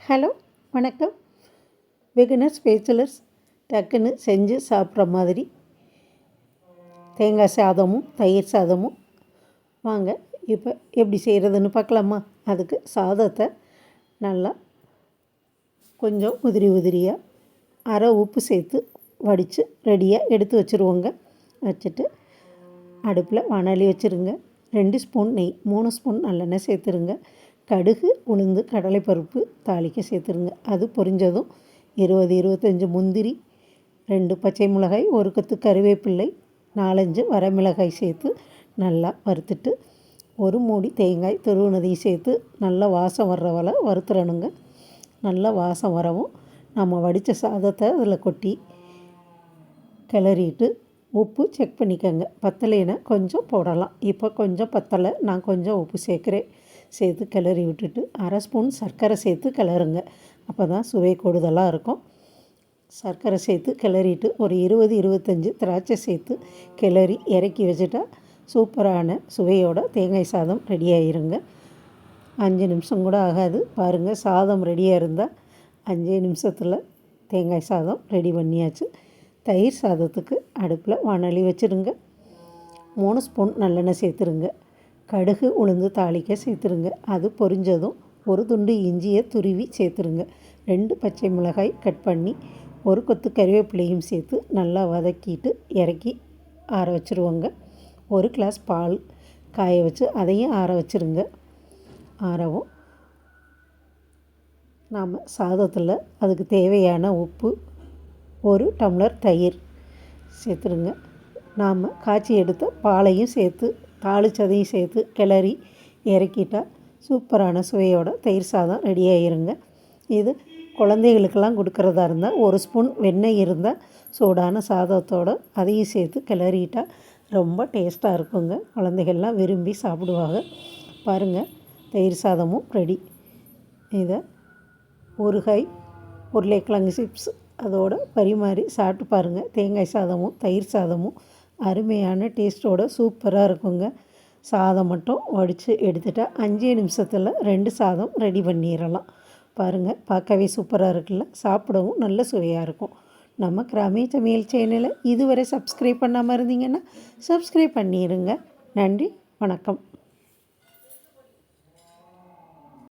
Hello, வணக்கம். Beginners bachelors டக்குன்னு செஞ்சு சாப்பிட்ற மாதிரி தேங்காய் சாதமும் தயிர் சாதமும் வாங்க இப்போ எப்படி செய்கிறதுன்னு பார்க்கலாமா? அதுக்கு சாதத்தை நல்லா கொஞ்சம் உதிரி உதிரியாக அரை உப்பு சேர்த்து வடித்து ரெடியாக எடுத்து வச்சுருவோங்க. வச்சுட்டு அடுப்பில் வாணலி வச்சுருங்க. 2 ஸ்பூன் நெய், 3 ஸ்பூன் நல்லெண்ணெய் சேர்த்துருங்க. கடுகு, உளுந்து, கடலைப்பருப்பு தாளிக்க சேர்த்துருங்க. அது பொரிஞ்சதும் 20-25 முந்திரி, 2 பச்சை மிளகாய், 1 கொத்து கருவேப்பிள்ளை, 4-5 வரமிளகாய் சேர்த்து நல்லா வறுத்துட்டு 1 மூடி தேங்காய் துருவினதையும் சேர்த்து நல்லா வாசம் வர்றவரை வறுத்துறணுங்க. நல்லா வாசம் வரவும் நம்ம வடித்த சாதத்தை அதில் கொட்டி கிளறிட்டு உப்பு செக் பண்ணிக்கோங்க. பத்தலைன்னா கொஞ்சம் போடலாம். இப்போ கொஞ்சம் பத்தலை, நான் கொஞ்சம் உப்பு சேர்க்குறேன். சேர்த்து கிளறி விட்டுட்டு அரை ஸ்பூன் சர்க்கரை சேர்த்து கிளறுங்க. அப்போ தான் சுவை கூடுதலாக இருக்கும். சர்க்கரை சேர்த்து கிளறிட்டு ஒரு 20-25 திராட்சை சேர்த்து கிளறி இறக்கி வச்சுட்டா சூப்பரான சுவையோட தேங்காய் சாதம் ரெடி ஆகிருங்க. 5 நிமிஷம் கூட ஆகாது. பாருங்கள், சாதம் ரெடியாக இருந்தால் 5 நிமிஷத்தில் தேங்காய் சாதம் ரெடி பண்ணியாச்சு. தயிர் சாதத்துக்கு அடுப்பில் வாணலி வச்சுருங்க. 3 ஸ்பூன் நல்லெண்ணெய் சேர்த்துருங்க. கடுகு, உளுந்து தாளிக்க சேர்த்துருங்க. அது பொரிஞ்சதும் 1 துண்டு இஞ்சியை துருவி சேர்த்துருங்க. 2 பச்சை மிளகாய் கட் பண்ணி 1 கொத்து கருவேப்பிலையும் சேர்த்து நல்லா வதக்கிட்டு இறக்கி ஆற வச்சுருவோங்க. 1 கிளாஸ் பால் காய வச்சு அதையும் ஆற வச்சுருங்க. ஆறவும் நாம் சாதத்தில் அதுக்கு தேவையான உப்பு, 1 டம்ளர் தயிர் சேர்த்துருங்க. நாம் காய்ச்சி எடுத்த பாலையும் சேர்த்து தாளித்ததையும் சேர்த்து கிளறி இறக்கிட்டால் சூப்பரான சுவையோட தயிர் சாதம் ரெடி ஆகிருங்க. இது குழந்தைகளுக்கெல்லாம் கொடுக்குறதா இருந்தால் 1 ஸ்பூன் வெண்ணெய் இருந்தால் சூடான சாதத்தோடு அதையும் சேர்த்து கிளறிட்டால் ரொம்ப டேஸ்ட்டாக இருக்குங்க. குழந்தைகள்லாம் விரும்பி சாப்பிடுவாங்க. பாருங்கள், தயிர் சாதமும் ரெடி. இதை ஊறுகாய், உருளைக்கிழங்கு சிப்ஸ் அதோடு பரிமாறி சாப்பிட்டு பாருங்கள். தேங்காய் சாதமும் தயிர் சாதமும் அருமையான டேஸ்ட்டோட சூப்பராக இருக்குங்க. சாதம் மட்டும் வடித்து எடுத்துட்டால் 5 நிமிஷத்தில் 2 சாதம் ரெடி பண்ணிடலாம். பாருங்கள், பார்க்கவே சூப்பராக இருக்குல்ல. சாப்பிடவும் நல்ல சுவையாக இருக்கும். நம்ம கிராமிய சமையல் சேனலை இதுவரை சப்ஸ்கிரைப் பண்ணாமல் இருந்தீங்கன்னா சப்ஸ்கிரைப் பண்ணிடுங்க. நன்றி, வணக்கம்.